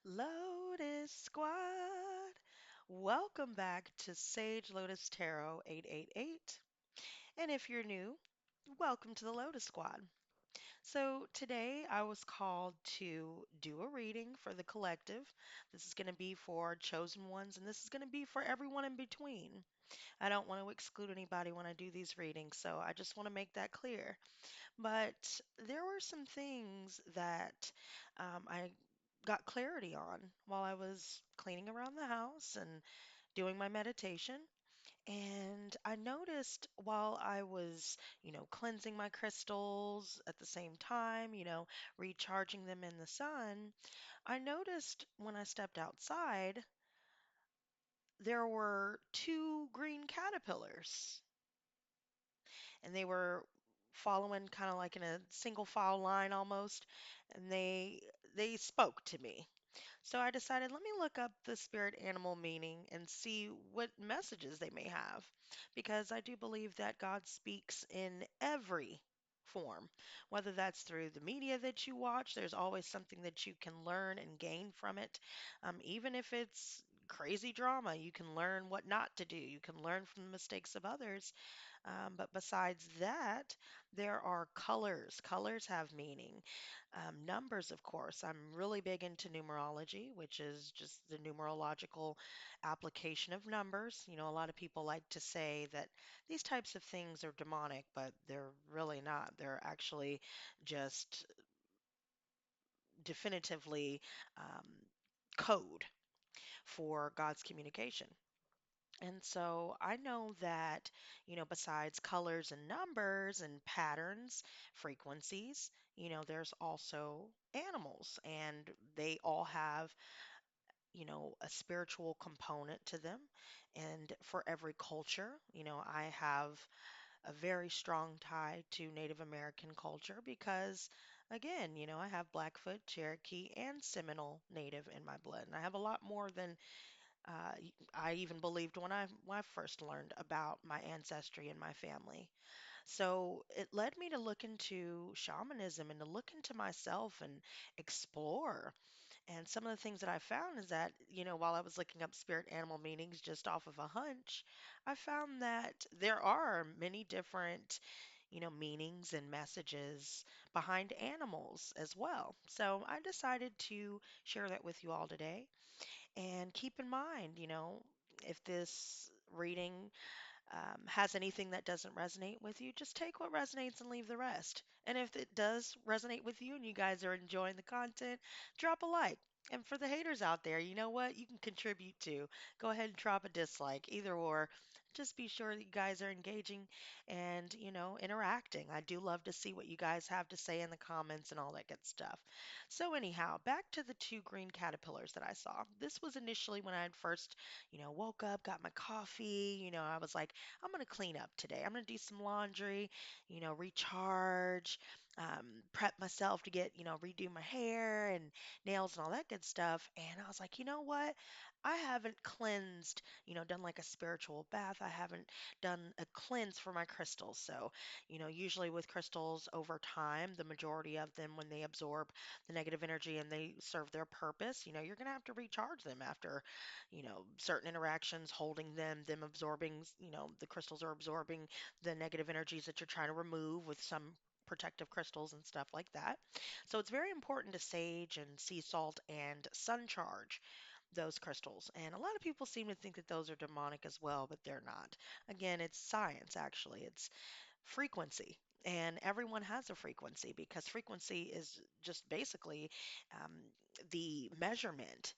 Lotus Squad, welcome back to Sage Lotus Tarot 888. And if you're new, welcome to the Lotus Squad. So today I was called to do a reading for the collective. This is going to be for chosen ones, and this is going to be for everyone in between. I don't want to exclude anybody when I do these readings, so I just want to make that clear. But there were some things that I got clarity on while I was cleaning around the house and doing my meditation. And I noticed while I was, cleansing my crystals at the same time, recharging them in the sun, I noticed when I stepped outside, there were two green caterpillars and they were following kind of like in a single file line almost, and they spoke to me. So I decided, let me look up the spirit animal meaning and see what messages they may have, because I do believe that God speaks in every form, whether that's through the media that you watch. There's always something that you can learn and gain from it. Even if it's crazy drama, you can learn what not to do. You can learn from the mistakes of others, but besides that, there are colors. Colors have meaning. Numbers, of course. I'm really big into numerology, which is just the numerological application of numbers. A lot of people like to say that these types of things are demonic, but they're really not. They're actually just definitively um, code for God's communication. And so I know that, besides colors and numbers and patterns, frequencies, there's also animals and they all have, a spiritual component to them. And for every culture, I have a very strong tie to Native American culture because, again, I have Blackfoot, Cherokee, and Seminole Native in my blood. And I have a lot more than I even believed when I first learned about my ancestry and my family. So it led me to look into shamanism and to look into myself and explore. And some of the things that I found is that, while I was looking up spirit animal meanings just off of a hunch, I found that there are many different, meanings and messages behind animals as well. So I decided to share that with you all today. And keep in mind, if this reading has anything that doesn't resonate with you, just take what resonates and leave the rest. And if it does resonate with you and you guys are enjoying the content, drop a like. And for the haters out there, you know what? You can contribute too. Go ahead and drop a dislike, either or. Just be sure that you guys are engaging and, interacting. I do love to see what you guys have to say in the comments and all that good stuff. So, anyhow, back to the two green caterpillars that I saw. This was initially when I had first, woke up, got my coffee. I was like, I'm going to clean up today. I'm going to do some laundry, recharge, prep myself to get, redo my hair and nails and all that good stuff. And I was like, you know what? I haven't cleansed, done like a spiritual bath. I haven't done a cleanse for my crystals. So, usually with crystals over time, the majority of them, when they absorb the negative energy and they serve their purpose, you're going to have to recharge them after, certain interactions, holding them absorbing, the crystals are absorbing the negative energies that you're trying to remove with some protective crystals and stuff like that. So it's very important to sage and sea salt and sun charge those crystals. And a lot of people seem to think that those are demonic as well, but they're not. Again, it's science actually. It's frequency. And everyone has a frequency because frequency is just basically um, the measurement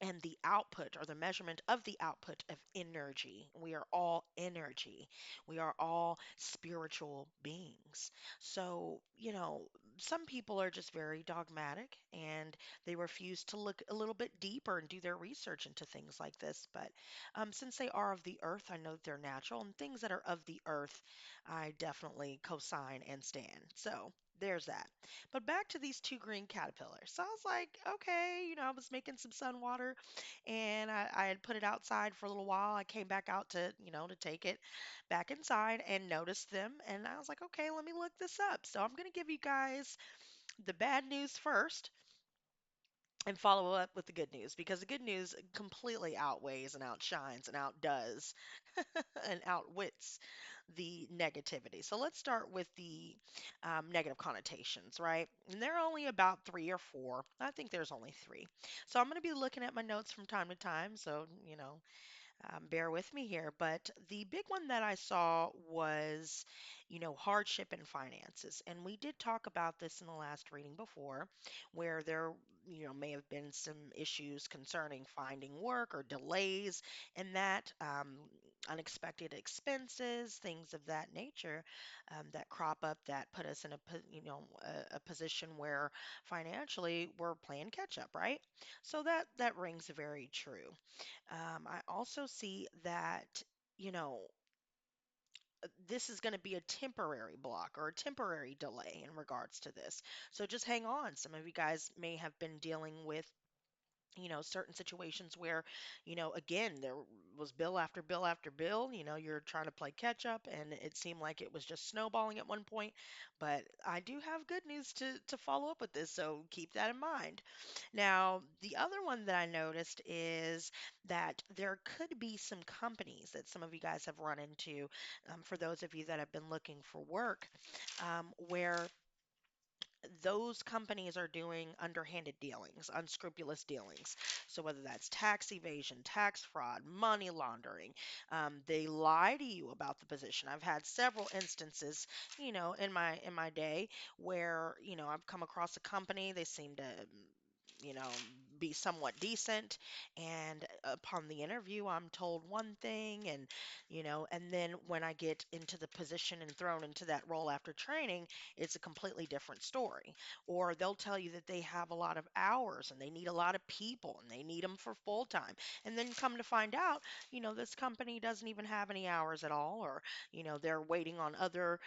and the output or the measurement of the output of energy. We are all energy. We are all spiritual beings. So, some people are just very dogmatic and they refuse to look a little bit deeper and do their research into things like this. But since they are of the earth, I know that they're natural, and things that are of the earth, I definitely co-sign and stand. So, there's that. But back to these two green caterpillars. So I was like, okay, I was making some sun water and I had put it outside for a little while. I came back out to take it back inside and noticed them. And I was like, okay, let me look this up. So I'm going to give you guys the bad news first. and follow up with the good news, because the good news completely outweighs and outshines and outdoes and outwits the negativity. So let's start with the negative connotations, right? And there are only about three or four. I think there's only three. So I'm going to be looking at my notes from time to time. So, bear with me here, but the big one that I saw was, hardship and finances. And we did talk about this in the last reading before, where there, may have been some issues concerning finding work or delays and that, unexpected expenses, things of that nature, that crop up that put us in a position where financially we're playing catch up, right? So that rings very true. I also see that, you know, this is going to be a temporary block or a temporary delay in regards to this. So just hang on. Some of you guys may have been dealing with certain situations where, again, there was bill after bill after bill. You're trying to play catch up, and it seemed like it was just snowballing at one point. But I do have good news to follow up with this, so keep that in mind. Now, the other one that I noticed is that there could be some companies that some of you guys have run into, for those of you that have been looking for work, where those companies are doing underhanded dealings, unscrupulous dealings. So whether that's tax evasion, tax fraud, money laundering, they lie to you about the position. I've had several instances, in my day where I've come across a company. They seem to you know, be somewhat decent. And upon the interview, I'm told one thing, and then when I get into the position and thrown into that role after training, it's a completely different story. Or they'll tell you that they have a lot of hours and they need a lot of people and they need them for full time. And then come to find out, this company doesn't even have any hours at all, or, they're waiting on other,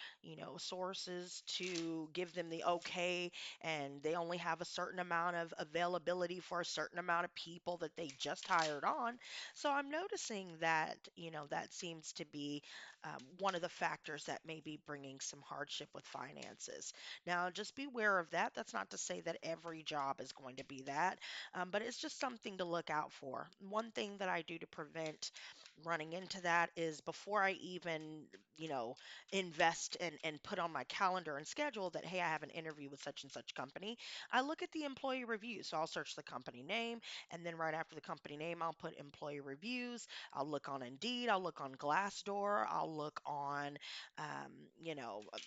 sources to give them the okay, and they only have a certain amount of availability for a certain amount of people that they just hired on. So I'm noticing that, that seems to be one of the factors that may be bringing some hardship with finances. Now, just be aware of that. That's not to say that every job is going to be that, but it's just something to look out for. One thing that I do to prevent running into that is before I even, invest and put on my calendar and schedule that, hey, I have an interview with such and such company, I look at the employee reviews. So I'll search the company name, and then right after the company name, I'll put employee reviews. I'll look on Indeed, I'll look on Glassdoor, I'll look on, um, you know, uh,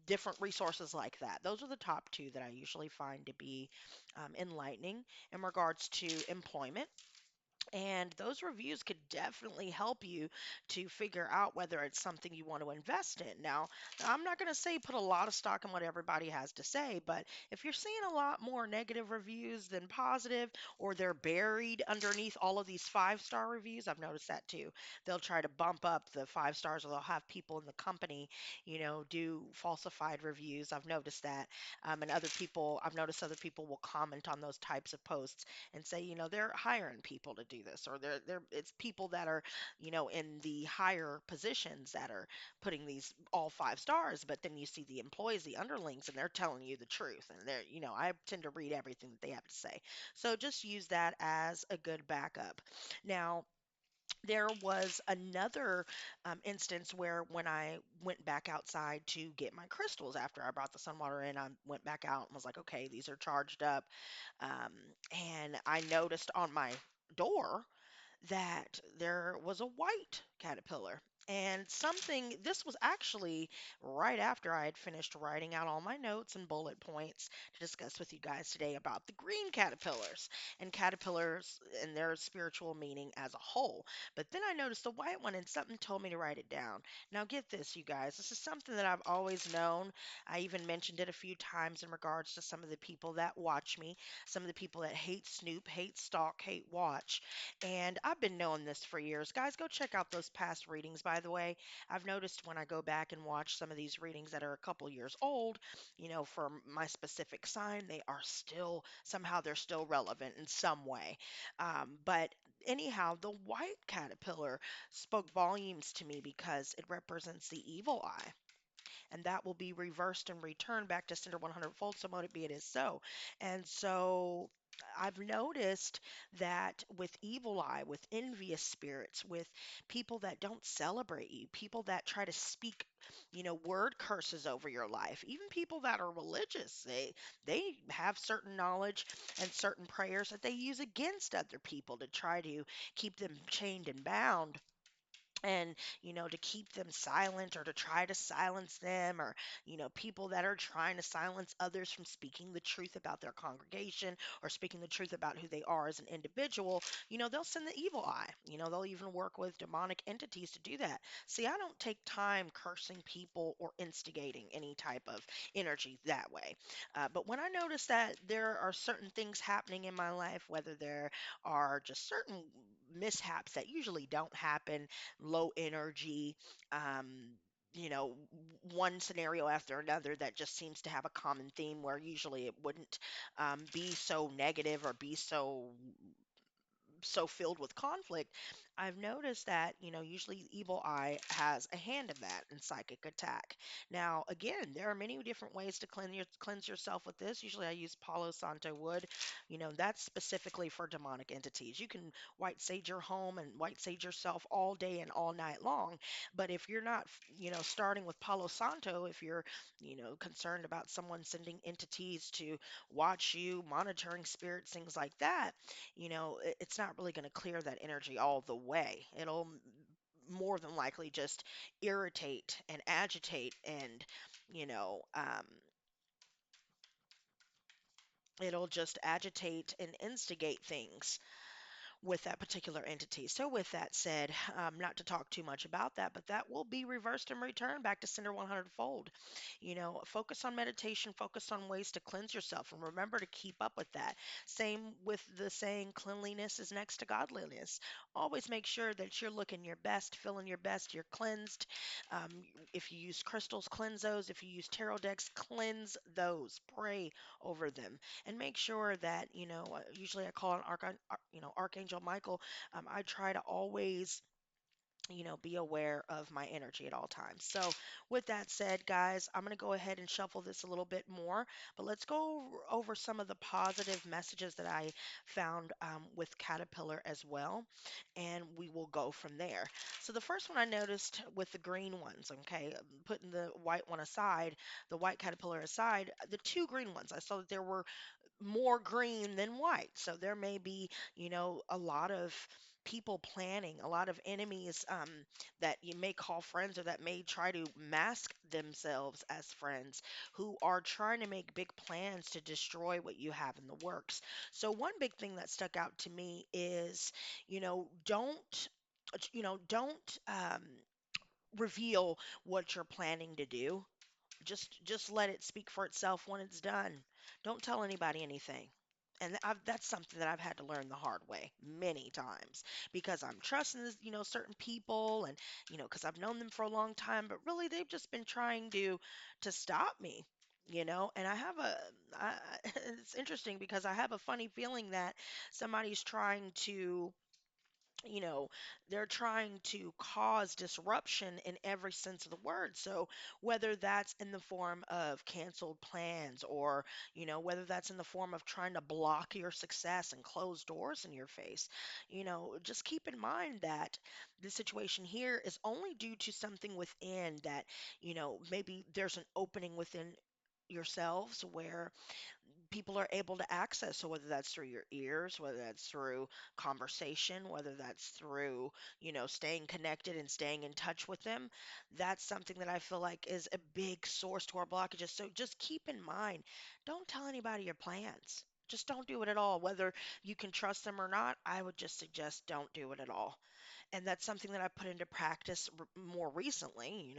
different resources like that. Those are the top two that I usually find to be enlightening in regards to employment. And those reviews could definitely help you to figure out whether it's something you want to invest in. Now, I'm not going to say put a lot of stock in what everybody has to say, but if you're seeing a lot more negative reviews than positive, or they're buried underneath all of these five-star reviews, I've noticed that too. They'll try to bump up the five stars, or they'll have people in the company, do falsified reviews. I've noticed that. And I've noticed other people will comment on those types of posts and say, they're hiring people to do this, or it's people that are, in the higher positions that are putting these all five stars, but then you see the employees, the underlings, and they're telling you the truth. And I tend to read everything that they have to say. So just use that as a good backup. Now, there was another instance where when I went back outside to get my crystals after I brought the sun water in, I went back out and was like, okay, these are charged up. Um, and I noticed on my door that there was a white caterpillar. And this was actually right after I had finished writing out all my notes and bullet points to discuss with you guys today about the green caterpillars and caterpillars and their spiritual meaning as a whole. But then I noticed the white one, and something told me to write it down. Now, get this, you guys. This is something that I've always known. I even mentioned it a few times in regards to some of the people that watch me, some of the people that hate Snoop, hate Stalk, hate Watch. And I've been knowing this for years. Guys, go check out those past readings, by the way. I've noticed when I go back and watch some of these readings that are a couple years old, for my specific sign, somehow they're still relevant in some way. But anyhow, the white caterpillar spoke volumes to me because it represents the evil eye, and that will be reversed and returned back to sender 100 fold. So mote it be, it is so. And so I've noticed that with evil eye, with envious spirits, with people that don't celebrate you, people that try to speak, word curses over your life, even people that are religious, they have certain knowledge and certain prayers that they use against other people to try to keep them chained and bound, and to keep them silent or to try to silence them, or people that are trying to silence others from speaking the truth about their congregation or speaking the truth about who they are as an individual. They'll send the evil eye. They'll even work with demonic entities to do that. See, I don't take time cursing people or instigating any type of energy that way. But when I notice that there are certain things happening in my life, whether there are just certain mishaps that usually don't happen, low energy, um, one scenario after another that just seems to have a common theme where usually it wouldn't be so negative or be so filled with conflict. I've noticed that, usually evil eye has a hand in that in psychic attack. Now, again, there are many different ways to cleanse yourself with this. Usually I use Palo Santo wood. That's specifically for demonic entities. You can white sage your home and white sage yourself all day and all night long. But if you're not, starting with Palo Santo, if you're, concerned about someone sending entities to watch you, monitoring spirits, things like that, it's not really going to clear that energy all the way. It'll more than likely just irritate and agitate, and, you know, um, it'll just agitate and instigate things with that particular entity. So, with that said, not to talk too much about that, but that will be reversed and returned back to center 100 fold. Focus on meditation, focus on ways to cleanse yourself, and remember to keep up with that. Same with the saying, cleanliness is next to godliness. Always make sure that you're looking your best, feeling your best, you're cleansed. Um, if you use crystals, cleanse those. If you use tarot decks, cleanse those. Pray over them and make sure that usually I call on Archangel Michael. I try to always be aware of my energy at all times. So, with that said, guys, I'm going to go ahead and shuffle this a little bit more, but let's go over some of the positive messages that I found with Caterpillar as well, and we will go from there. So, the first one I noticed with the green ones, okay, putting the white one aside, the white caterpillar aside, the two green ones, I saw that there were more green than white. So there may be, a lot of people planning, a lot of enemies that you may call friends or that may try to mask themselves as friends who are trying to make big plans to destroy what you have in the works. So one big thing that stuck out to me is, don't reveal what you're planning to do. Just let it speak for itself when it's done. Don't tell anybody anything. And that's something that I've had to learn the hard way many times because I'm trusting this, certain people, and because I've known them for a long time, but really they've just been trying to stop me. And I have it's interesting because I have a funny feeling that somebody's trying to, you know, they're trying to cause disruption in every sense of the word. So, whether that's in the form of canceled plans, or, whether that's in the form of trying to block your success and close doors in your face, just keep in mind that the situation here is only due to something within that, maybe there's an opening within yourselves where people are able to access. So whether that's through your ears, whether that's through conversation, whether that's through, staying connected and staying in touch with them, that's something that I feel like is a big source to our blockages. So just keep in mind, don't tell anybody your plans. Just don't do it at all. Whether you can trust them or not, I would just suggest don't do it at all. And that's something that I put into practice more recently.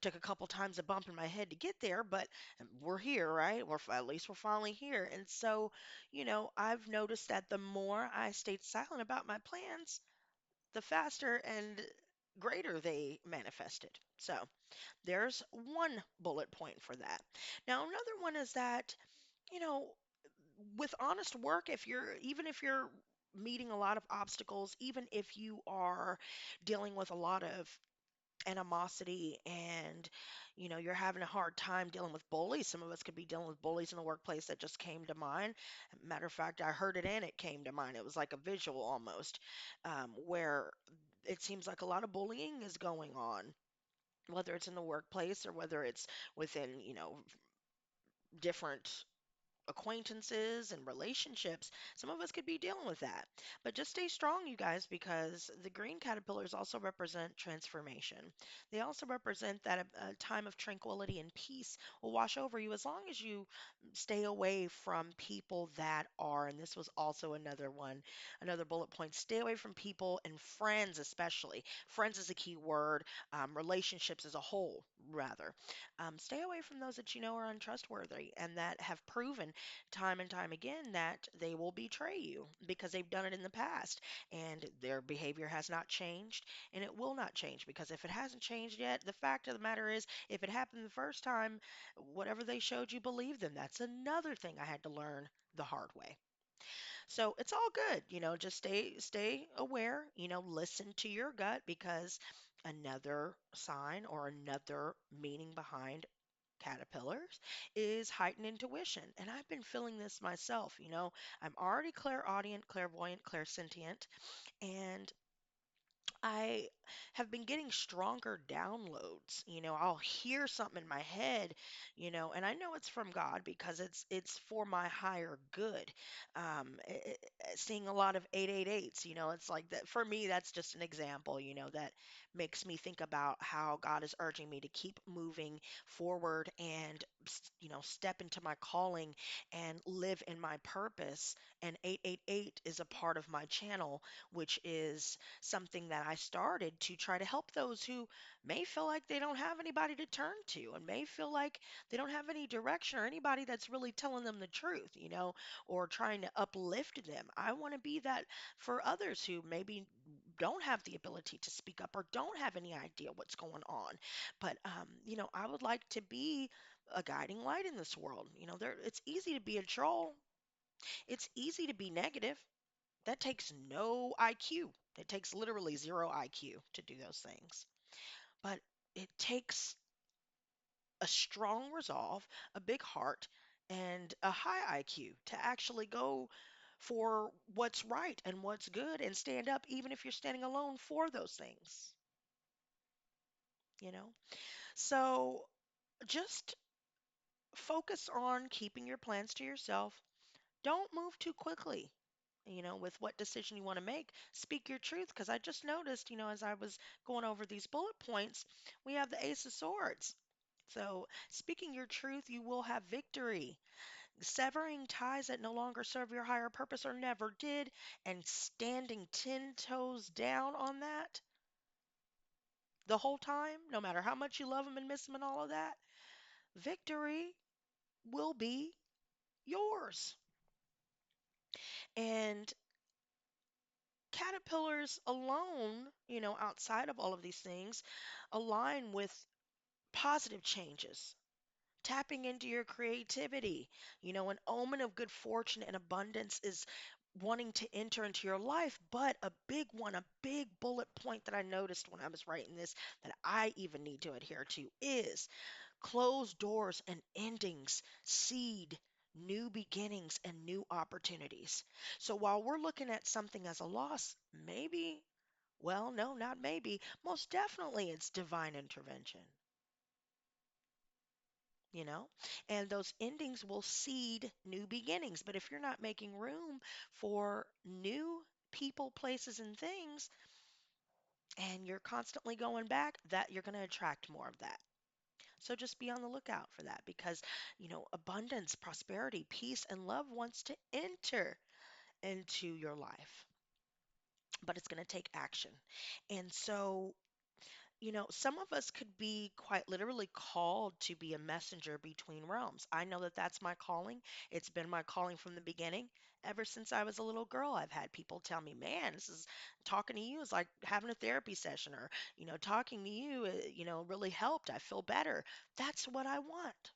Took a couple times a bump in my head to get there, but we're here, right? At least we're finally here. And so, I've noticed that the more I stayed silent about my plans, the faster and greater they manifested. So there's one bullet point for that. Now, another one is that, you know, with honest work, if you're meeting a lot of obstacles, even if you are dealing with a lot of animosity and you're having a hard time dealing with bullies. Some of us could be dealing with bullies in the workplace. That just came to mind. Matter of fact, I heard it and it came to mind. It was like a visual almost, where it seems like a lot of bullying is going on, whether it's in the workplace or whether it's within different acquaintances and relationships. Some of us could be dealing with that. But just stay strong, you guys, because the green caterpillars also represent transformation. They also represent that a time of tranquility and peace will wash over you as long as you stay away from people that are, and this was also another one, another bullet point, stay away from people and friends, especially. Friends is a key word, relationships as a whole, rather. Stay away from those that you know are untrustworthy and that have proven time and time again that they will betray you because they've done it in the past and their behavior has not changed and it will not change because if it hasn't changed yet, the fact of the matter is if it happened the first time, whatever they showed you, believe them. That's another thing I had to learn the hard way. So it's all good, just stay aware, listen to your gut because another sign or another meaning behind caterpillars is heightened intuition. And I've been feeling this myself, I'm already clairaudient, clairvoyant, clairsentient, and I have been getting stronger downloads. I'll hear something in my head, and I know it's from God because it's for my higher good. Seeing a lot of 888s, it's like that for me. That's just an example, that makes me think about how God is urging me to keep moving forward and step into my calling and live in my purpose. And 888 is a part of my channel, which is something that I started to try to help those who may feel like they don't have anybody to turn to and may feel like they don't have any direction or anybody that's really telling them the truth, or trying to uplift them. I want to be that for others who maybe don't have the ability to speak up or don't have any idea what's going on. But, I would like to be a guiding light in this world. It's easy to be a troll. It's easy to be negative. That takes no IQ. It takes literally zero IQ to do those things. But it takes a strong resolve, a big heart, and a high IQ to actually go for what's right and what's good and stand up, even if you're standing alone for those things, you know? So just focus on keeping your plans to yourself. Don't move too quickly, with what decision you want to make. Speak your truth because I just noticed, as I was going over these bullet points, we have the Ace of Swords. So, speaking your truth, you will have victory. Severing ties that no longer serve your higher purpose or never did, and standing 10 toes down on that the whole time, no matter how much you love them and miss them and all of that, victory will be yours. And caterpillars alone, outside of all of these things, align with positive changes, tapping into your creativity. An omen of good fortune and abundance is wanting to enter into your life, but a big one, a big bullet point that I noticed when I was writing this that I even need to adhere to is closed doors and endings seed new beginnings and new opportunities. So while we're looking at something as a loss, maybe, well, no, not maybe, most definitely it's divine intervention, you know? And those endings will seed new beginnings. But if you're not making room for new people, places, and things, and you're constantly going back, that you're going to attract more of that. So just be on the lookout for that because, abundance, prosperity, peace, and love wants to enter into your life, but it's going to take action. And so, some of us could be quite literally called to be a messenger between realms. I know that that's my calling. It's been my calling from the beginning. Ever since I was a little girl, I've had people tell me, man, this is talking to you is like having a therapy session, or, talking to you, really helped. I feel better. That's what I want.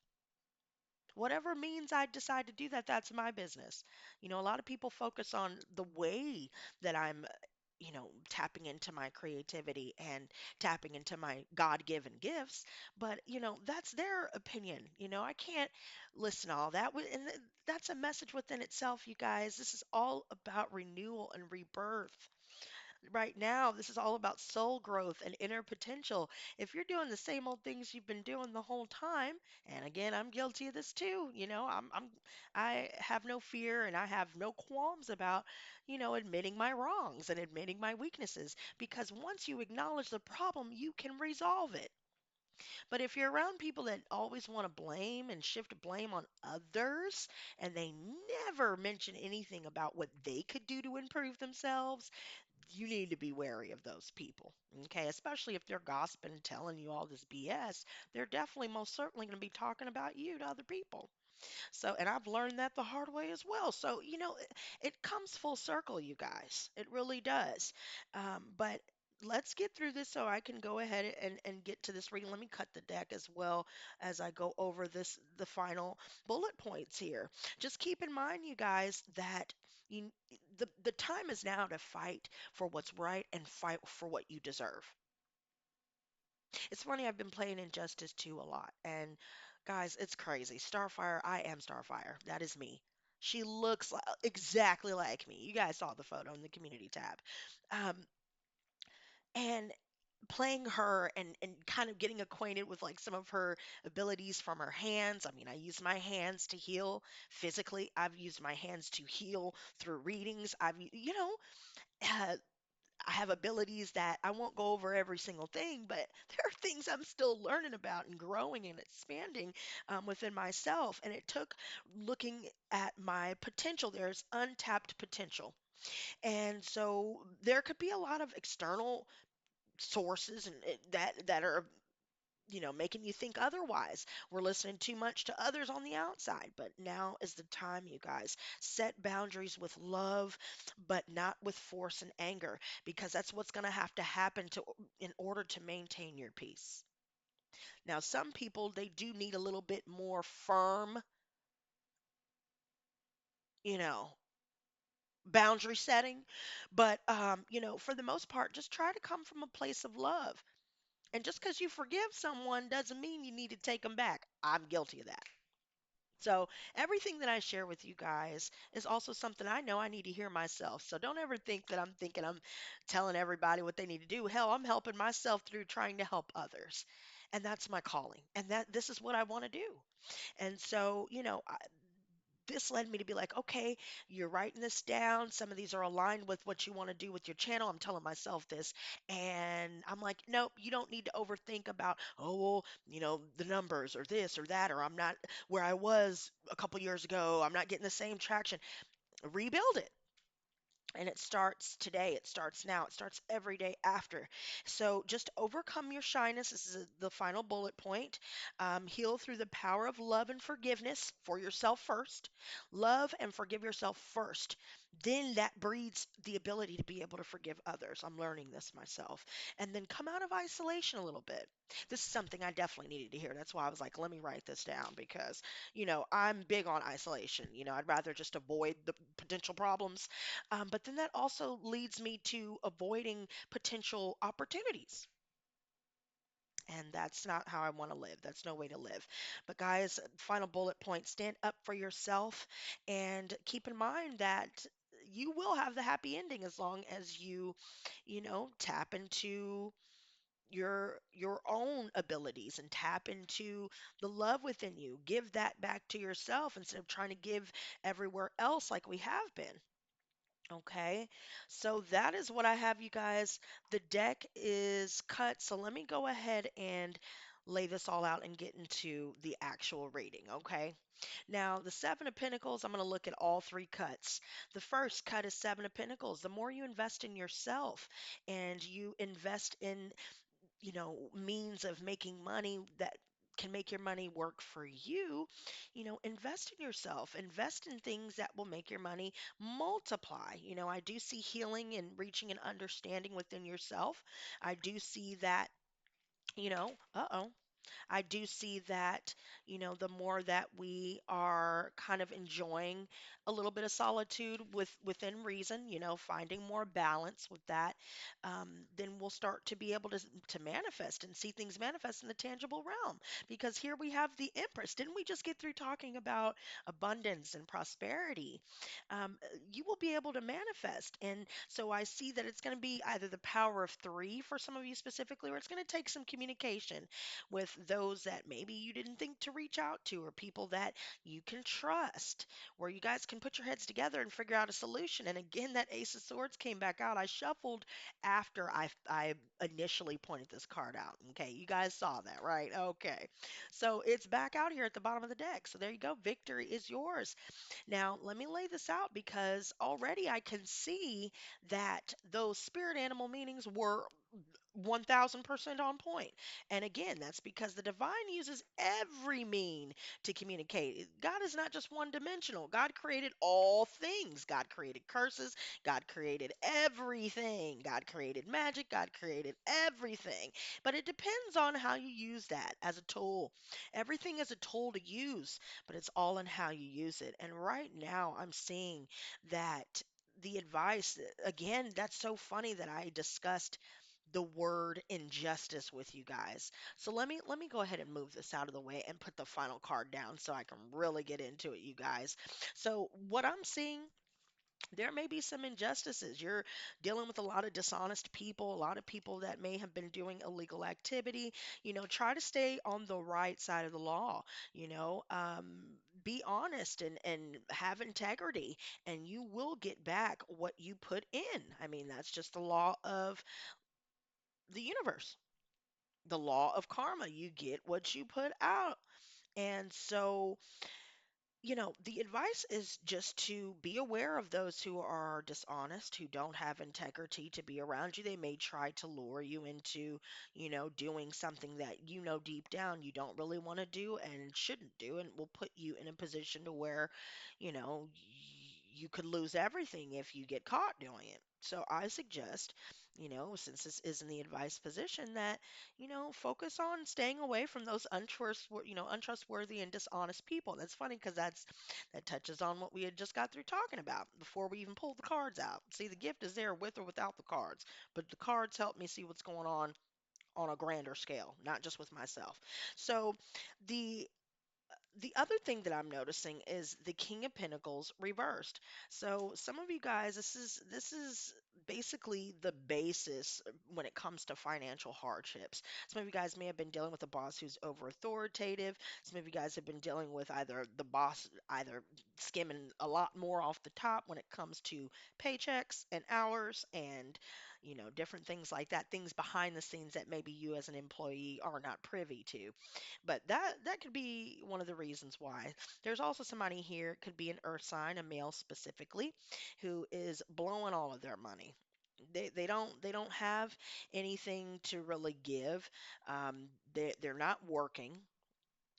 Whatever means I decide to do that, that's my business. A lot of people focus on the way that I'm, tapping into my creativity and tapping into my God-given gifts. But, that's their opinion. I can't listen to all that. That's a message within itself, you guys. This is all about renewal and rebirth. Right now, this is all about soul growth and inner potential. If you're doing the same old things you've been doing the whole time, and again, I'm guilty of this too, I have no fear and I have no qualms about, admitting my wrongs and admitting my weaknesses, because once you acknowledge the problem, you can resolve it. But if you're around people that always want to blame and shift blame on others, and they never mention anything about what they could do to improve themselves, you need to be wary of those people. Okay, especially if they're gossiping and telling you all this BS, they're definitely most certainly going to be talking about you to other people. So, and I've learned that the hard way as well. So, it comes full circle, you guys. It really does. But let's get through this so I can go ahead and get to this reading. Let me cut the deck as well as I go over the final bullet points here. Just keep in mind, you guys, that you, the time is now to fight for what's right and fight for what you deserve. It's funny, I've been playing Injustice 2 a lot, and guys, it's crazy. Starfire, I am Starfire. That is me. She looks exactly like me. You guys saw the photo in the community tab. Um, and playing her and kind of getting acquainted with like some of her abilities from her hands. I mean, I use my hands to heal physically. I've used my hands to heal through readings. Uh, I have abilities that I won't go over every single thing, but there are things I'm still learning about and growing and expanding within myself. And it took looking at my potential. There's untapped potential. And so there could be a lot of external sources and that are making you think otherwise. We're listening too much to others on the outside, but now is the time, you guys. Set boundaries with love, but not with force and anger, because that's what's going to have to happen to in order to maintain your peace. Now, some people they do need a little bit more firm, you know, boundary setting, but for the most part, just try to come from a place of love. And just because you forgive someone doesn't mean you need to take them back. I'm guilty of that. So, everything that I share with you guys is also something I know I need to hear myself. So, don't ever think that I'm thinking I'm telling everybody what they need to do. Hell, I'm helping myself through trying to help others. And that's my calling. And that this is what I want to do. And so, this led me to be like, okay, you're writing this down. Some of these are aligned with what you want to do with your channel. I'm telling myself this. And I'm like, nope, you don't need to overthink about, oh, well, the numbers or this or that, or I'm not where I was a couple years ago. I'm not getting the same traction. Rebuild it. And it starts today. It starts now. It starts every day after. So just overcome your shyness. This is the final bullet point. Heal through the power of love and forgiveness for yourself first. Love and forgive yourself first. Then that breeds the ability to be able to forgive others. I'm learning this myself. And then come out of isolation a little bit. This is something I definitely needed to hear. That's why I was like, let me write this down because, I'm big on isolation. I'd rather just avoid the potential problems, but then that also leads me to avoiding potential opportunities. And that's not how I want to live. That's no way to live. But, guys, final bullet point, stand up for yourself and keep in mind that you will have the happy ending as long as you tap into your own abilities and tap into the love within you. Give that back to yourself instead of trying to give everywhere else like we have been. Okay, so that is what I have, you guys. The deck is cut, so let me go ahead and lay this all out and get into the actual reading. Okay, now the Seven of Pentacles, I'm going to look at all three cuts. The first cut is Seven of Pentacles. The more you invest in yourself and you invest in means of making money that can make your money work for you, invest in yourself, invest in things that will make your money multiply. I do see healing and reaching an understanding within yourself. I do see that, uh-oh. I do see that, the more that we are kind of enjoying a little bit of solitude within reason, finding more balance with that, then we'll start to be able to manifest and see things manifest in the tangible realm. Because here we have the Empress. Didn't we just get through talking about abundance and prosperity? You will be able to manifest. And so I see that it's going to be either the power of three for some of you specifically, or it's going to take some communication with those that maybe you didn't think to reach out to, or people that you can trust, where you guys can put your heads together and figure out a solution. And again, that Ace of Swords came back out. I shuffled after I initially pointed this card out. Okay, you guys saw that, right? Okay, so it's back out here at the bottom of the deck. So there you go. Victory is yours. Now, let me lay this out because already I can see that those spirit animal meanings were 1000% on point. And again, that's because the divine uses every mean to communicate. God is not just one dimensional. God created all things. God created curses. God created everything. God created magic. God created everything. But it depends on how you use that as a tool. Everything is a tool to use, but it's all in how you use it. And right now, I'm seeing that the advice, again, that's so funny that I discussed the word injustice with you guys. So let me go ahead and move this out of the way and put the final card down so I can really get into it, you guys. So what I'm seeing, there may be some injustices. You're dealing with a lot of dishonest people, a lot of people that may have been doing illegal activity. Try to stay on the right side of the law. Be honest and have integrity, and you will get back what you put in. I mean, that's just the law of the universe, the law of karma. You get what you put out. And so, the advice is just to be aware of those who are dishonest, who don't have integrity to be around you. They may try to lure you into, doing something that deep down you don't really want to do and shouldn't do, and will put you in a position to where, you could lose everything if you get caught doing it. So I suggest, since this is in the advice position, that focus on staying away from those untrustworthy and dishonest people. That's funny because that touches on what we had just got through talking about before we even pulled the cards out. See, the gift is there with or without the cards, but the cards help me see what's going on a grander scale, not just with myself. So the the other thing that I'm noticing is the King of Pentacles reversed. So some of you guys, this is basically the basis when it comes to financial hardships. Some of you guys may have been dealing with a boss who's over authoritative. Some of you guys have been dealing with either the boss either skimming a lot more off the top when it comes to paychecks and hours and different things like that, things behind the scenes that maybe you as an employee are not privy to. But that could be one of the reasons why. There's also somebody here, it could be an earth sign, a male specifically, who is blowing all of their money. They don't have anything to really give. They're not working.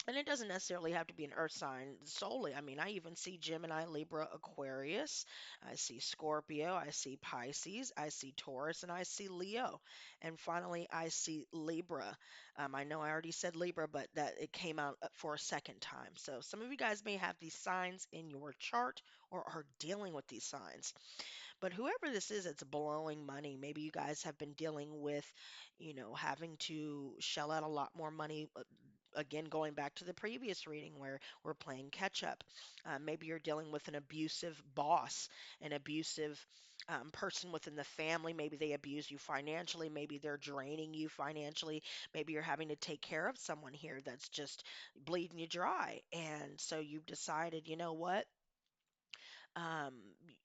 And it doesn't necessarily have to be an earth sign solely. I mean, I even see Gemini, Libra, Aquarius. I see Scorpio. I see Pisces. I see Taurus. And I see Leo. And finally, I see Libra. I know I already said Libra, but that it came out for a second time. So some of you guys may have these signs in your chart or are dealing with these signs. But whoever this is that's blowing money, maybe you guys have been dealing with, having to shell out a lot more money. Again, going back to the previous reading where we're playing catch up. Maybe you're dealing with an abusive boss, an abusive person within the family. Maybe they abuse you financially. Maybe they're draining you financially. Maybe you're having to take care of someone here that's just bleeding you dry. And so you've decided, you know what? um,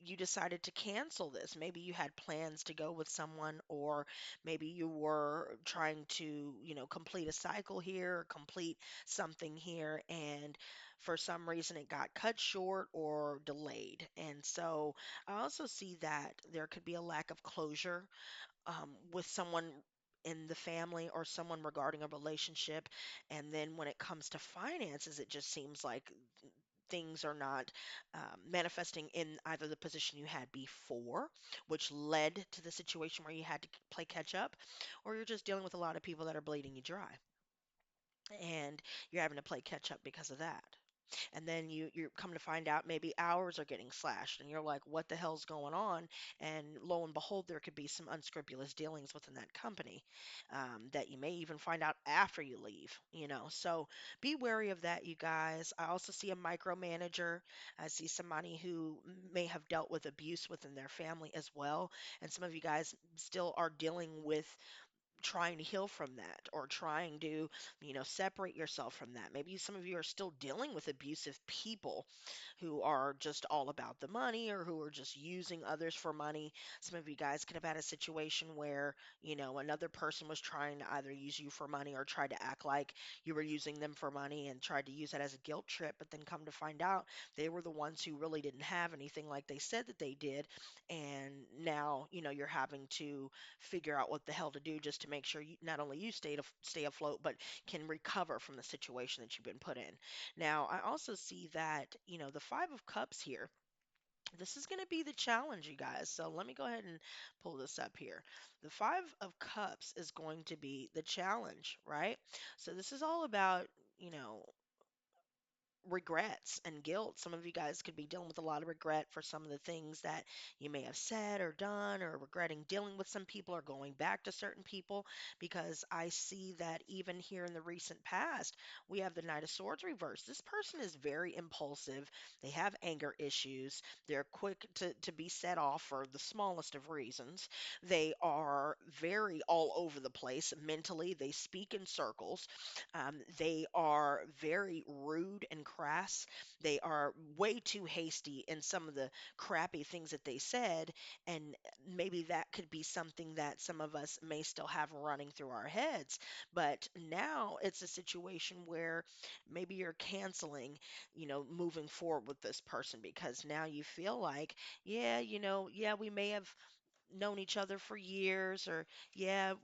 you decided to cancel this. Maybe you had plans to go with someone, or maybe you were trying to, complete a cycle here, or complete something here, and for some reason it got cut short or delayed. And so I also see that there could be a lack of closure with someone in the family or someone regarding a relationship. And then when it comes to finances, it just seems like things are not manifesting in either the position you had before, which led to the situation where you had to play catch up, or you're just dealing with a lot of people that are bleeding you dry. and you're having to play catch up because of that. And then you come to find out maybe hours are getting slashed, and you're like, what the hell's going on? And lo and behold, there could be some unscrupulous dealings within that company, that you may even find out after you leave, so be wary of that, you guys. I also see a micromanager. I see somebody who may have dealt with abuse within their family as well, and some of you guys still are dealing with trying to heal from that, or trying to, separate yourself from that. Maybe some of you are still dealing with abusive people who are just all about the money, or who are just using others for money. Some of you guys could have had a situation where, another person was trying to either use you for money or try to act like you were using them for money and tried to use that as a guilt trip, but then come to find out they were the ones who really didn't have anything like they said that they did. And now, you're having to figure out what the hell to do just to make sure not only you stay afloat, but can recover from the situation that you've been put in. Now, I also see that, the Five of Cups here. This is going to be the challenge, you guys. So let me go ahead and pull this up here. The Five of Cups is going to be the challenge, right? So this is all about, you know, regrets and guilt. Some of you guys could be dealing with a lot of regret for some of the things that you may have said or done, or regretting dealing with some people or going back to certain people. Because I see that even here in the recent past, we have the Knight of Swords reversed. This person is very impulsive. They have anger issues. They're quick to be set off for the smallest of reasons. They are very all over the place mentally. They speak in circles. They are very rude and crass. They are way too hasty in some of the crappy things that they said. And maybe that could be something that some of us may still have running through our heads. But now it's a situation where maybe you're canceling, moving forward with this person, because now you feel like, yeah, yeah, we may have known each other for years, or yeah,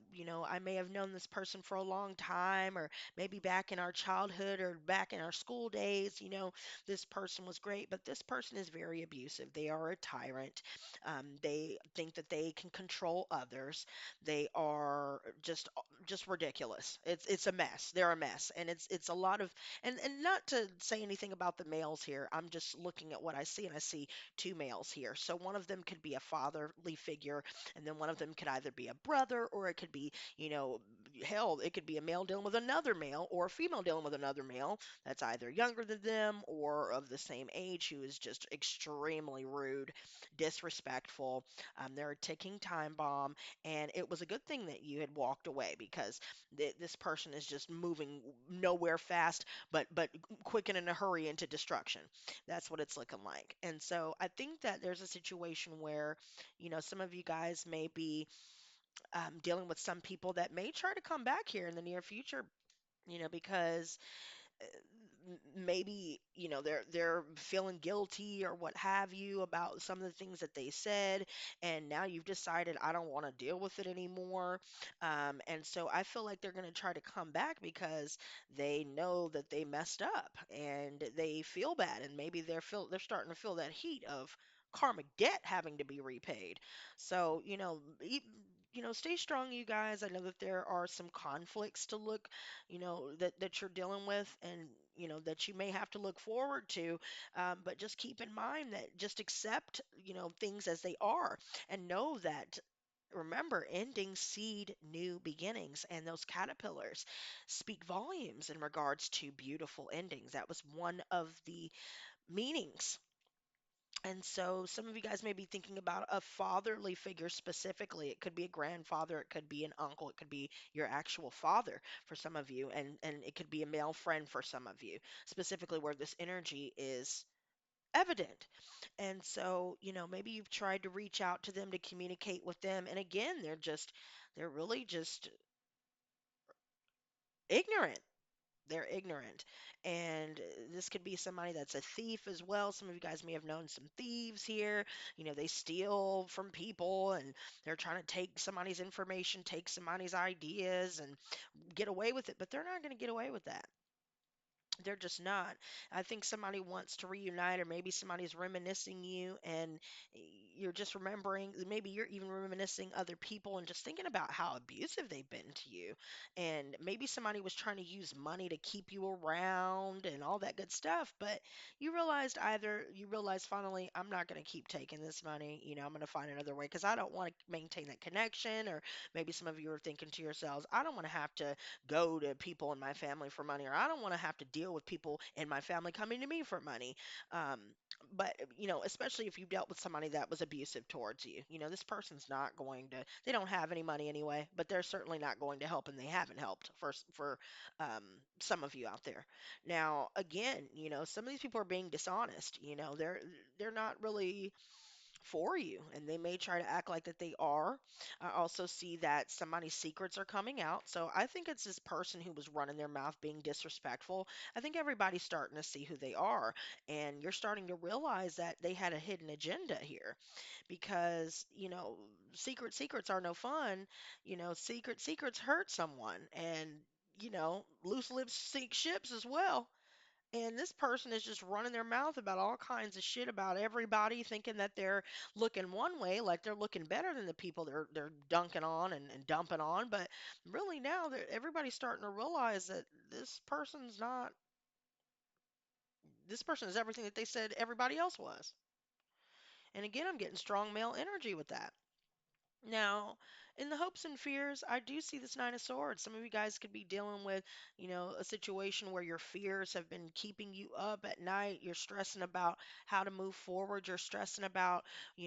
I may have known this person for a long time, or maybe back in our childhood or back in our school days, this person was great, but this person is very abusive. They are a tyrant. They think that they can control others. They are just ridiculous. It's a mess. They're a mess, and it's a lot of, and not to say anything about the males here. I'm just looking at what I see, and I see two males here. So one of them could be a fatherly figure, and then one of them could either be a brother, or it could be, hell, it could be a male dealing with another male, or a female dealing with another male that's either younger than them or of the same age, who is just extremely rude, disrespectful. They're a ticking time bomb, and it was a good thing that you had walked away, because this person is just moving nowhere fast, but quick and in a hurry into destruction. That's what it's looking like. And so I think that there's a situation where, some of you guys may be dealing with some people that may try to come back here in the near future, because maybe they're feeling guilty or what have you about some of the things that they said, and now you've decided, I don't want to deal with it anymore. And so I feel like they're going to try to come back because they know that they messed up, and they feel bad, and maybe they're starting to feel that heat of karmic debt having to be repaid. So stay strong, you guys. I know that there are some conflicts to look, that you're dealing with, and that you may have to look forward to. But just keep in mind that, just accept, things as they are, and know that, remember, ending seed new beginnings, and those caterpillars speak volumes in regards to beautiful endings. That was one of the meanings. And so some of you guys may be thinking about a fatherly figure specifically. It could be a grandfather, it could be an uncle, it could be your actual father for some of you, and it could be a male friend for some of you, specifically where this energy is evident. And so, maybe you've tried to reach out to them to communicate with them, and again, they're really just ignorant. They're ignorant. And this could be somebody that's a thief as well. Some of you guys may have known some thieves here. They steal from people, and they're trying to take somebody's information, take somebody's ideas, and get away with it. But they're not going to get away with that. They're just not. I think somebody wants to reunite, or maybe somebody's reminiscing you, and you're just remembering, maybe you're even reminiscing other people and just thinking about how abusive they've been to you. And maybe somebody was trying to use money to keep you around and all that good stuff. But you realized finally, I'm not going to keep taking this money. I'm going to find another way because I don't want to maintain that connection. Or maybe some of you are thinking to yourselves, I don't want to have to go to people in my family for money, or I don't want to have to deal with people in my family coming to me for money. Um, but especially if you dealt with somebody that was abusive towards you, this person's not going to, they don't have any money anyway, but they're certainly not going to help, and they haven't helped for some of you out there. Now, again, some of these people are being dishonest. They're not really for you, and they may try to act like that they are. I also see that somebody's secrets are coming out, so I think it's this person who was running their mouth being disrespectful. I think everybody's starting to see who they are, and you're starting to realize that they had a hidden agenda here, because secrets are no fun. Secrets hurt someone, and loose lips sink ships as well. And this person is just running their mouth about all kinds of shit about everybody, thinking that they're looking one way, like they're looking better than the people they're dunking on and dumping on. But really now, everybody's starting to realize that this person is everything that they said everybody else was. And again, I'm getting strong male energy with that. Now, in the hopes and fears, I do see this Nine of Swords. Some of you guys could be dealing with, a situation where your fears have been keeping you up at night. You're stressing about how to move forward. You're stressing about,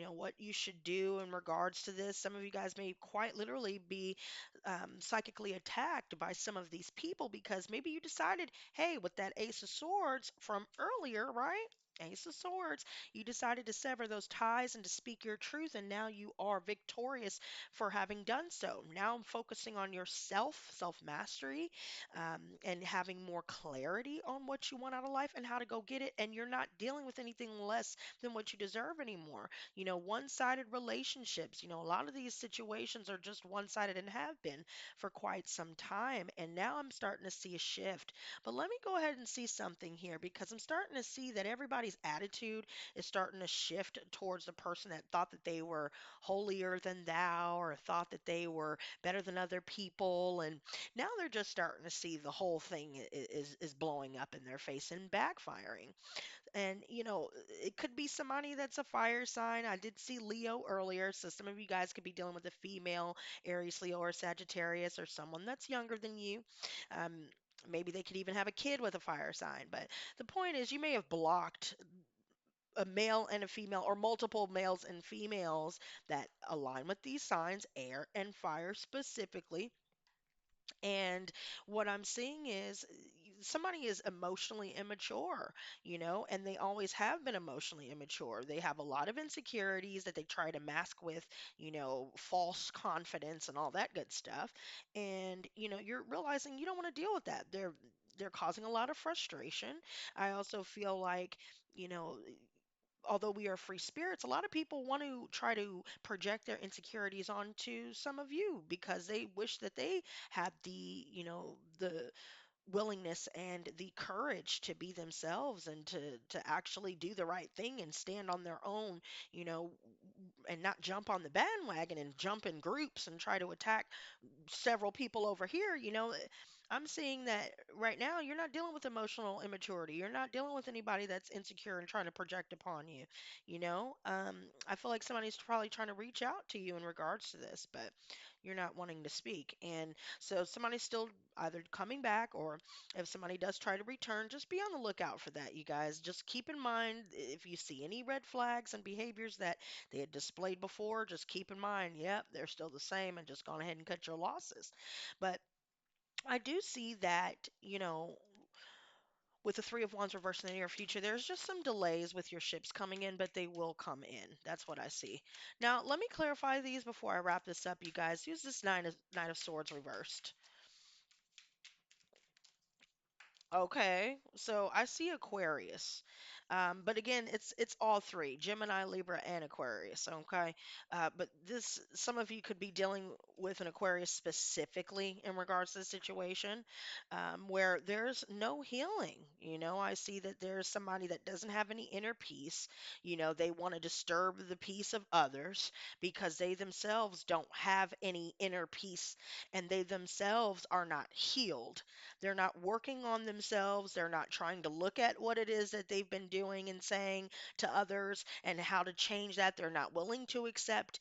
what you should do in regards to this. Some of you guys may quite literally be psychically attacked by some of these people because maybe you decided, hey, with that Ace of Swords from earlier, right? Ace of Swords, you decided to sever those ties and to speak your truth, and now you are victorious for having done so. Now I'm focusing on yourself, self mastery, and having more clarity on what you want out of life and how to go get it. And you're not dealing with anything less than what you deserve anymore. One sided relationships, a lot of these situations are just one sided and have been for quite some time. And now I'm starting to see a shift. But let me go ahead and see something here, because I'm starting to see that everybody's attitude is starting to shift towards the person that thought that they were holier than thou, or thought that they were better than other people. And now they're just starting to see the whole thing is blowing up in their face and backfiring. And it could be somebody that's a fire sign. I did see Leo earlier, so some of you guys could be dealing with a female Aries, Leo, or Sagittarius, or someone that's younger than you. um, Maybe they could even have a kid with a fire sign. But the point is, you may have blocked a male and a female, or multiple males and females that align with these signs, air and fire specifically. And what I'm seeing is, somebody is emotionally immature, and they always have been emotionally immature. They have a lot of insecurities that they try to mask with, false confidence and all that good stuff. And, you're realizing you don't want to deal with that. They're causing a lot of frustration. I also feel like, you know, although we are free spirits, a lot of people want to try to project their insecurities onto some of you because they wish that they had the willingness and the courage to be themselves and to actually do the right thing and stand on their own, you know, and not jump on the bandwagon and jump in groups and try to attack several people over here. I'm seeing that right now you're not dealing with emotional immaturity. You're not dealing with anybody that's insecure and trying to project upon you. I feel like somebody's probably trying to reach out to you in regards to this, but you're not wanting to speak. And so somebody's still either coming back, or if somebody does try to return, just be on the lookout for that, you guys. Just keep in mind, if you see any red flags and behaviors that they had displayed before, just keep in mind, yep, they're still the same, and just go ahead and cut your losses. But I do see that, with the Three of Wands reversed in the near future, there's just some delays with your ships coming in, but they will come in. That's what I see. Now, let me clarify these before I wrap this up, you guys. Use this Nine of Swords reversed. Okay, so I see Aquarius, but again, it's all three: Gemini, Libra, and Aquarius. Okay, but this some of you could be dealing with an Aquarius specifically in regards to the situation, where there's no healing. I see that there's somebody that doesn't have any inner peace. They want to disturb the peace of others because they themselves don't have any inner peace, and they themselves are not healed. They're not working on themselves. They're not trying to look at what it is that they've been doing and saying to others and how to change that. They're not willing to accept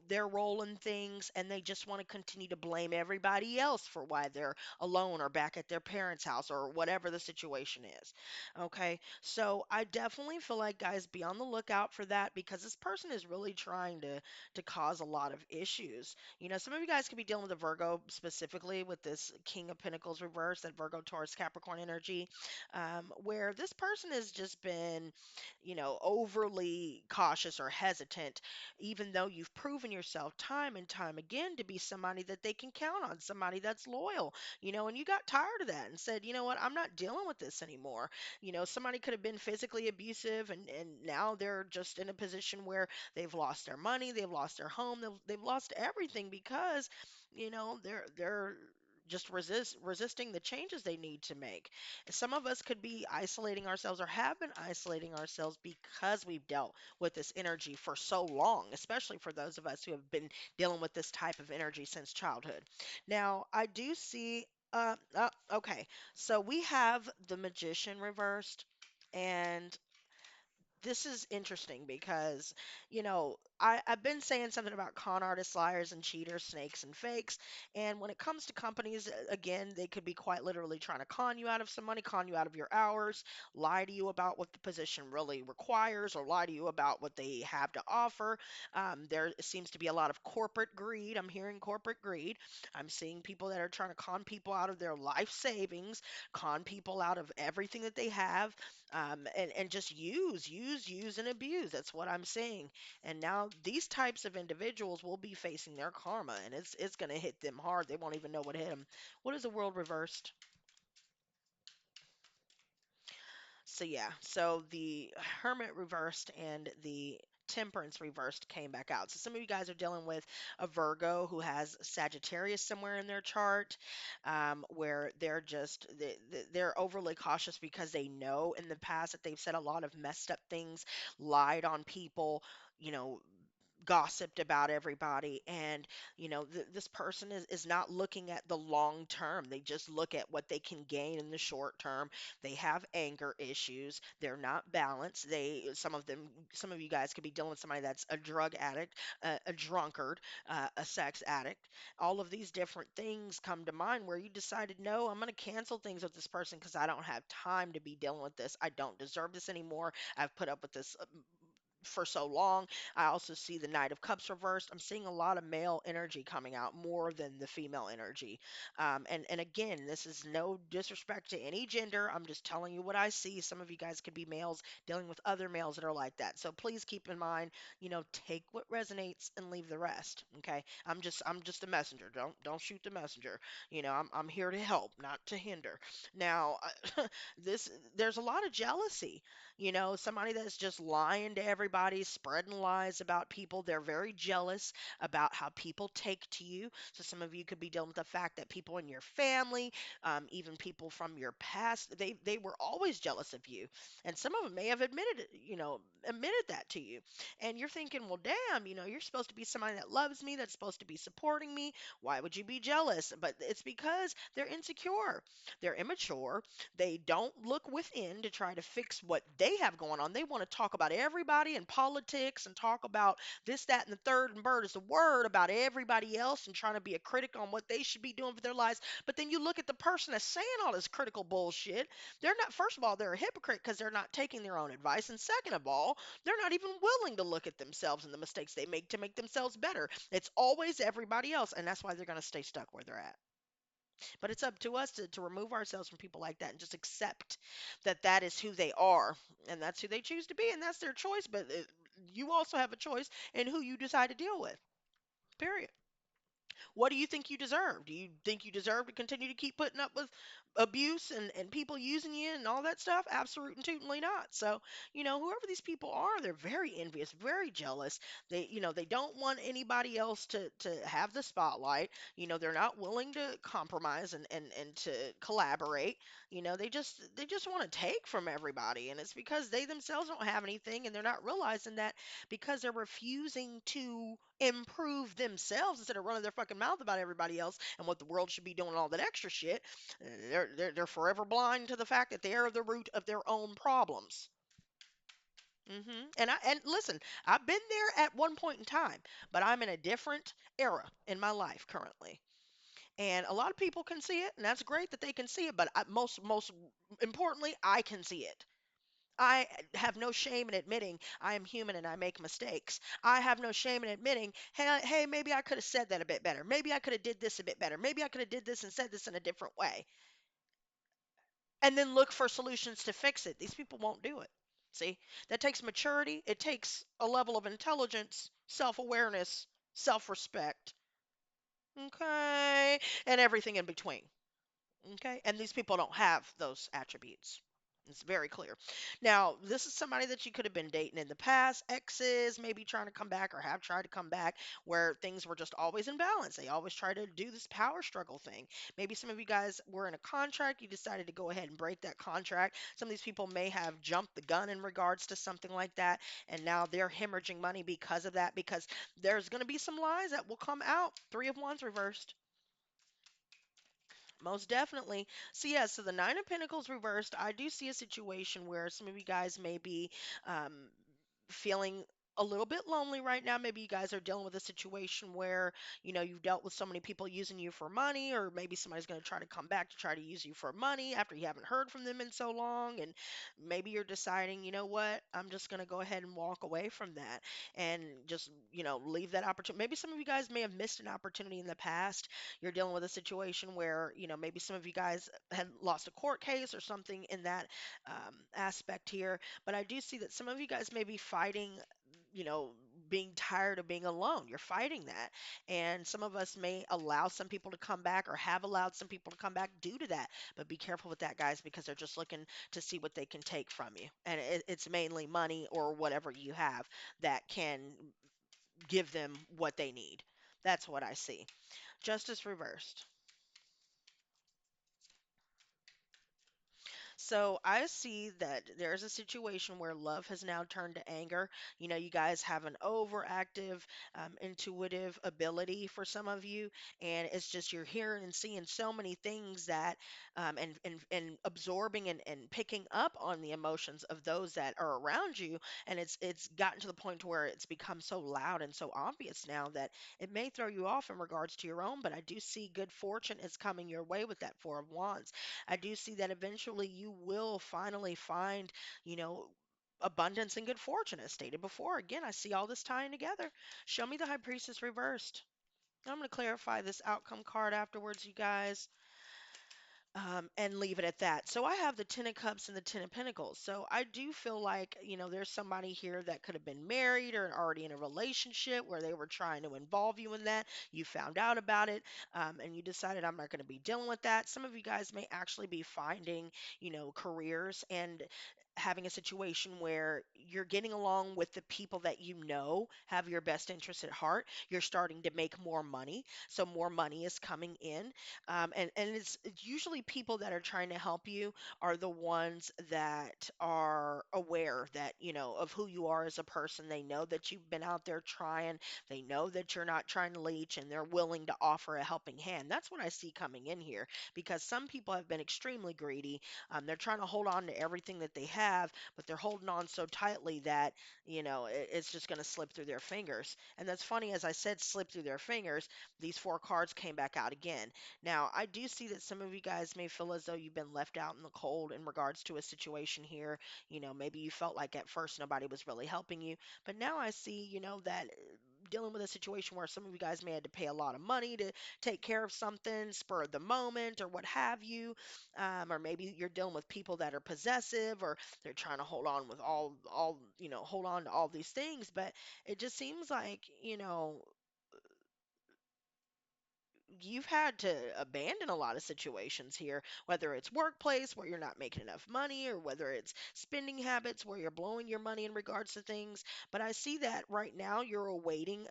their role in things, and they just want to continue to blame everybody else for why they're alone or back at their parents' house or whatever the situation is. Okay, so I definitely feel like, guys, be on the lookout for that because this person is really trying to cause a lot of issues. Some of you guys could be dealing with a Virgo specifically with this King of Pentacles reverse, that Virgo, Taurus, Capricorn energy, where this person has just been, overly cautious or hesitant, even though you've proven yourself time and time again to be somebody that they can count on, somebody that's loyal, and you got tired of that and said, you know what, I'm not dealing with this anymore. Somebody could have been physically abusive, and now they're just in a position where they've lost their money, they've lost their home, they've lost everything because, they're just resisting the changes they need to make. Some of us could be isolating ourselves or have been isolating ourselves because we've dealt with this energy for so long, especially for those of us who have been dealing with this type of energy since childhood. Now, I do see okay. So we have the magician reversed, and this is interesting because, I've been saying something about con artists, liars, and cheaters, snakes, and fakes. And when it comes to companies, again, they could be quite literally trying to con you out of some money, con you out of your hours, lie to you about what the position really requires, or lie to you about what they have to offer. There seems to be a lot of corporate greed. I'm hearing corporate greed. I'm seeing people that are trying to con people out of their life savings, con people out of everything that they have, and just use and abuse. That's what I'm saying. And now these types of individuals will be facing their karma, and it's going to hit them hard. They won't even know what hit them. What is the world reversed? So yeah, so the Hermit reversed and the Temperance reversed came back out. So some of you guys are dealing with a Virgo who has Sagittarius somewhere in their chart, where they're overly cautious because they know in the past that they've said a lot of messed up things, lied on people, you know, gossiped about everybody, and this person is not looking at the long term. They just look at what they can gain in the short term. They have anger issues. They're not balanced. Some of you guys could be dealing with somebody that's a drug addict, a drunkard, a sex addict. All of these different things come to mind where you decided, no, I'm going to cancel things with this person because I don't have time to be dealing with this. I don't deserve this anymore. I've put up with this for so long. I also see the Knight of Cups reversed. I'm seeing a lot of male energy coming out more than the female energy. And again, this is no disrespect to any gender. I'm just telling you what I see. Some of you guys could be males dealing with other males that are like that. So please keep in mind, take what resonates and leave the rest. Okay. I'm just a messenger. Don't shoot the messenger. I'm here to help, not to hinder. Now, this there's a lot of jealousy. Somebody that's just lying to everybody, spreading lies about people. They're very jealous about how people take to you. So some of you could be dealing with the fact that people in your family, even people from your past, they were always jealous of you. And some of them may have admitted that to you. And you're thinking, well, damn, you're supposed to be somebody that loves me, that's supposed to be supporting me. Why would you be jealous? But it's because they're insecure. They're immature. They don't look within to try to fix what they have going on. They want to talk about everybody in politics and talk about this, that, and the third, and bird is the word about everybody else and trying to be a critic on what they should be doing for their lives. But then you look at the person that's saying all this critical bullshit. They're not, first of all, they're a hypocrite because they're not taking their own advice. And second of all, they're not even willing to look at themselves and the mistakes they make to make themselves better. It's always everybody else. And that's why they're going to stay stuck where they're at. But it's up to us to remove ourselves from people like that and just accept that that is who they are and that's who they choose to be and that's their choice. But you also have a choice in who you decide to deal with. Period. What do you think you deserve? Do you think you deserve to continue to keep putting up with abuse and people using you and all that stuff? Absolutely and totally not. So, whoever these people are, they're very envious, very jealous. They don't want anybody else to have the spotlight. They're not willing to compromise and to collaborate. They just want to take from everybody, and it's because they themselves don't have anything, and they're not realizing that because they're refusing to improve themselves instead of running their fucking mouth about everybody else and what the world should be doing all that extra shit. They're forever blind to the fact that they are the root of their own problems. And listen, I've been there at one point in time, but I'm in a different era in my life currently. And a lot of people can see it, and that's great that they can see it, but most importantly, I can see it. I have no shame in admitting I am human and I make mistakes. I have no shame in admitting, hey, maybe I could have said that a bit better. Maybe I could have did this a bit better. Maybe I could have did this and said this in a different way. And then look for solutions to fix it. These people won't do it. See, that takes maturity. It takes a level of intelligence, self-awareness, self-respect. Okay, and everything in between. Okay. And these people don't have those attributes. It's very clear. Now, this is somebody that you could have been dating in the past, exes, maybe trying to come back or have tried to come back where things were just always in balance. They always try to do this power struggle thing. Maybe some of you guys were in a contract, you decided to go ahead and break that contract. Some of these people may have jumped the gun in regards to something like that, and now they're hemorrhaging money because of that, because there's going to be some lies that will come out. Three of Wands reversed. Most definitely. So yeah, so the Nine of Pentacles reversed, I do see a situation where some of you guys may be um, feeling a little bit lonely right now. Maybe you guys are dealing with a situation where, you've dealt with so many people using you for money, or maybe somebody's going to try to come back to try to use you for money after you haven't heard from them in so long. And maybe you're deciding, you know what, I'm just going to go ahead and walk away from that and just, leave that opportunity. Maybe some of you guys may have missed an opportunity in the past. You're dealing with a situation where, maybe some of you guys had lost a court case or something in that aspect here. But I do see that some of you guys may be fighting, being tired of being alone. You're fighting that. And some of us may allow some people to come back or have allowed some people to come back due to that. But be careful with that, guys, because they're just looking to see what they can take from you. And it's mainly money or whatever you have that can give them what they need. That's what I see. Justice reversed. So I see that there's a situation where love has now turned to anger. You guys have an overactive, intuitive ability for some of you, and it's just you're hearing and seeing so many things that, and absorbing and picking up on the emotions of those that are around you, and it's gotten to the point where it's become so loud and so obvious now that it may throw you off in regards to your own. But I do see good fortune is coming your way with that Four of Wands. I do see that eventually you will finally find, you know, abundance and good fortune, as stated before. Again, I see all this tying together. Show me the High Priestess reversed. I'm going to clarify this outcome card afterwards, you guys, and leave it at that. So I have the Ten of Cups and the Ten of Pentacles. So I do feel like, there's somebody here that could have been married or already in a relationship where they were trying to involve you in that. You found out about it, and you decided, I'm not going to be dealing with that. Some of you guys may actually be finding, careers and having a situation where you're getting along with the people that have your best interests at heart. You're starting to make more money. So more money is coming in, and it's usually people that are trying to help you are the ones that are aware that, of who you are as a person. They know that you've been out there trying. They know that you're not trying to leech, and they're willing to offer a helping hand. That's what I see coming in here, because some people have been extremely greedy. They're trying to hold on to everything that they have, but they're holding on so tightly that, it's just going to slip through their fingers. And that's funny, as I said, slip through their fingers, these four cards came back out again. Now, I do see that some of you guys may feel as though you've been left out in the cold in regards to a situation here. Maybe you felt like at first nobody was really helping you, but now I see, that dealing with a situation where some of you guys may have to pay a lot of money to take care of something, spur of the moment, or what have you. Or maybe you're dealing with people that are possessive, or they're trying to hold on with hold on to all these things. But it just seems like, you've had to abandon a lot of situations here, whether it's workplace where you're not making enough money, or whether it's spending habits where you're blowing your money in regards to things. But I see that right now you're awaiting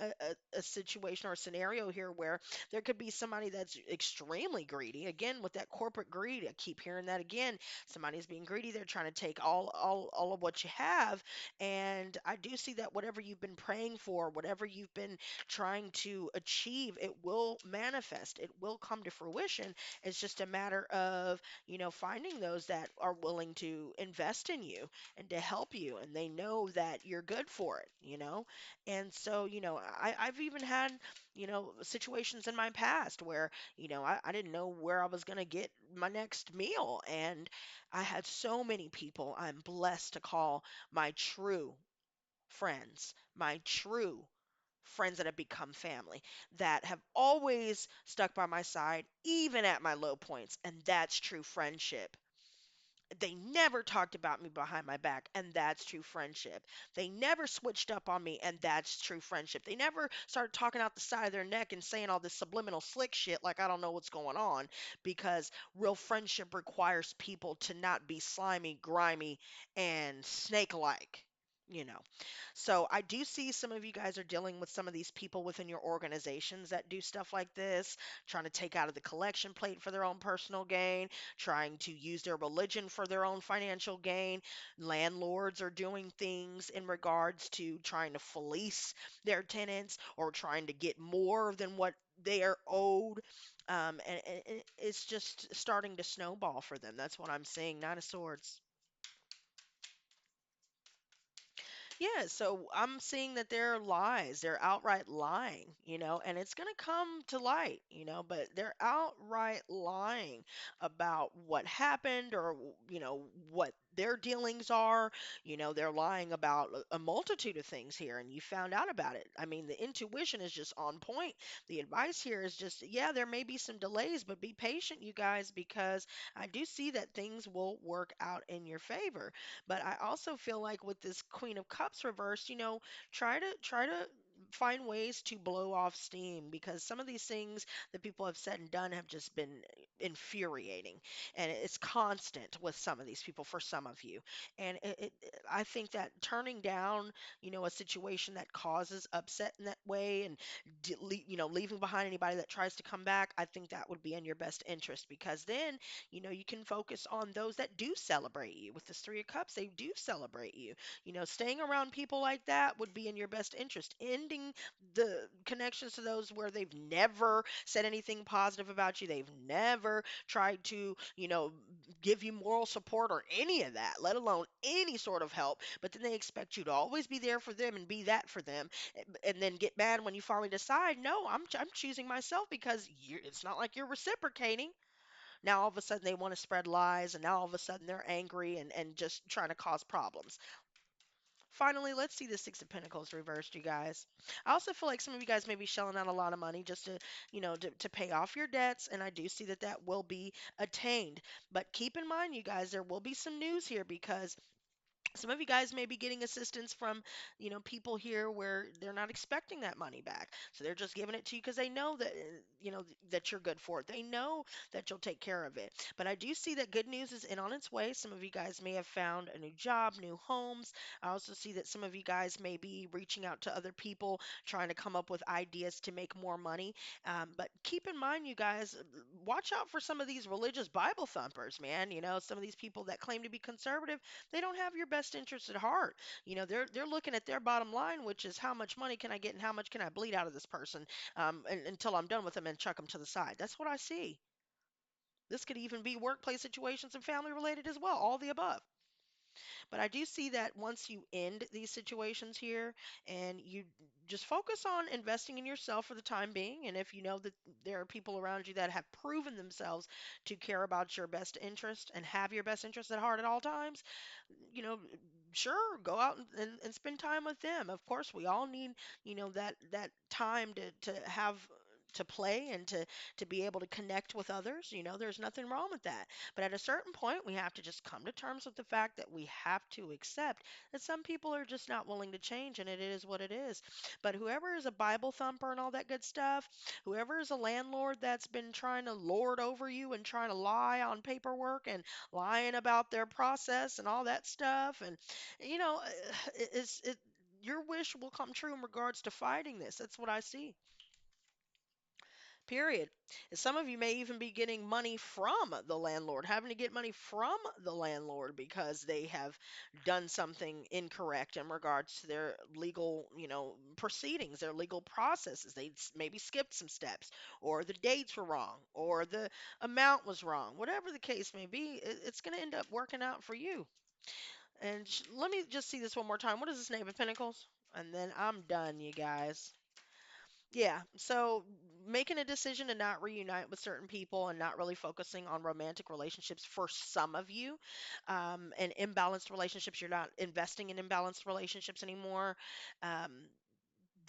a situation or a scenario here where there could be somebody that's extremely greedy. Again, with that corporate greed, I keep hearing that again. Somebody's being greedy. They're trying to take all of what you have. And I do see that whatever you've been praying for, whatever you've been trying to achieve, it will manifest. It will come to fruition. It's just a matter of, finding those that are willing to invest in you and to help you, and they know that you're good for it. And so, I've even had, situations in my past where, I didn't know where I was going to get my next meal. And I had so many people I'm blessed to call my true friends, my true friends that have become family, that have always stuck by my side, even at my low points. And that's true friendship. They never talked about me behind my back, and that's true friendship. They never switched up on me, and that's true friendship. They never started talking out the side of their neck and saying all this subliminal slick shit like I don't know what's going on, because real friendship requires people to not be slimy, grimy, and snake-like. You know. So I do see some of you guys are dealing with some of these people within your organizations that do stuff like this, trying to take out of the collection plate for their own personal gain, trying to use their religion for their own financial gain. Landlords are doing things in regards to trying to fleece their tenants or trying to get more than what they are owed. And it's just starting to snowball for them. That's what I'm seeing. Nine of Swords. Yeah, so I'm seeing that there are lies. They're outright lying, and it's going to come to light, but they're outright lying about what happened, or, what their dealings are. They're lying about a multitude of things here, and you found out about it. I mean, the intuition is just on point. The advice here is just, yeah, there may be some delays, but be patient, you guys, because I do see that things will work out in your favor. But I also feel like with this Queen of Cups reversed, try to find ways to blow off steam, because some of these things that people have said and done have just been infuriating, and it's constant with some of these people, for some of you. And I think that turning down, a situation that causes upset in that way, and leaving behind anybody that tries to come back, I think that would be in your best interest, because then you can focus on those that do celebrate you. With this Three of Cups, they do celebrate you. Staying around people like that would be in your best interest. Ending the connections to those where they've never said anything positive about you, they've never tried to, give you moral support or any of that, let alone any sort of help, but then they expect you to always be there for them and be that for them, and then get mad when you finally decide, no, I'm choosing myself, because it's not like you're reciprocating. Now all of a sudden they want to spread lies, and now all of a sudden they're angry and just trying to cause problems. Finally, let's see the Six of Pentacles reversed, you guys. I also feel like some of you guys may be shelling out a lot of money just to pay off your debts, and I do see that that will be attained. But keep in mind, you guys, there will be some news here, because some of you guys may be getting assistance from, people here where they're not expecting that money back. So they're just giving it to you because they know that, that you're good for it. They know that you'll take care of it. But I do see that good news is in on its way. Some of you guys may have found a new job, new homes. I also see that some of you guys may be reaching out to other people, trying to come up with ideas to make more money. But keep in mind, you guys, watch out for some of these religious Bible thumpers, man. Some of these people that claim to be conservative, they don't have your best interest at heart. They're looking at their bottom line, which is how much money can I get and how much can I bleed out of this person, until I'm done with them and chuck them to the side. That's what I see. This could even be workplace situations and family related as well, all the above. But I do see that once you end these situations here, and you just focus on investing in yourself for the time being, and if you know that there are people around you that have proven themselves to care about your best interest and have your best interest at heart at all times, you know, sure, go out and spend time with them. Of course, we all need, that time to have to play and to be able to connect with others. There's nothing wrong with that. But at a certain point, we have to just come to terms with the fact that we have to accept that some people are just not willing to change, and it is what it is. But whoever is a Bible thumper and all that good stuff, whoever is a landlord that's been trying to lord over you and trying to lie on paperwork and lying about their process and all that stuff, and your wish will come true in regards to fighting this. That's what I see. Period. And some of you may even be getting money from the landlord, having to get money from the landlord because they have done something incorrect in regards to their legal, proceedings, their legal processes. They maybe skipped some steps, or the dates were wrong, or the amount was wrong. Whatever the case may be, it's going to end up working out for you. And let me just see this one more time. What is this, Knave of Pentacles? And then I'm done, you guys. Yeah, so making a decision to not reunite with certain people and not really focusing on romantic relationships for some of you, and imbalanced relationships, you're not investing in imbalanced relationships anymore. Um,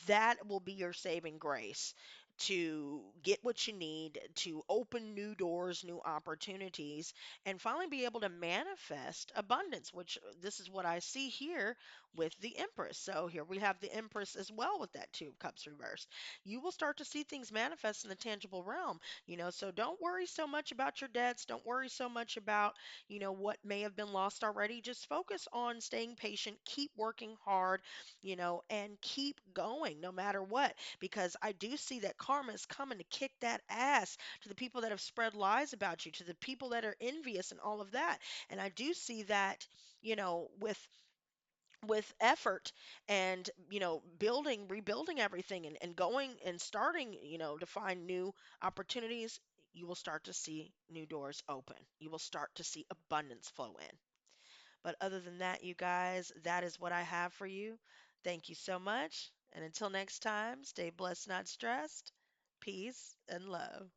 that will be your saving grace to get what you need to open new doors, new opportunities, and finally be able to manifest abundance, which this is what I see here with the Empress. So here we have the Empress as well with that Two of Cups reversed. You will start to see things manifest in the tangible realm, so don't worry so much about your debts. Don't worry so much about, what may have been lost already. Just focus on staying patient, keep working hard, and keep going no matter what. Because I do see that karma is coming to kick that ass to the people that have spread lies about you, to the people that are envious and all of that. And I do see that, with effort and building rebuilding everything and going and starting to find new opportunities, you will start to see new doors open. You will start to see abundance flow in. But other than that, you guys, that is what I have for you. Thank you so much. And until next time, stay blessed, not stressed. Peace and love.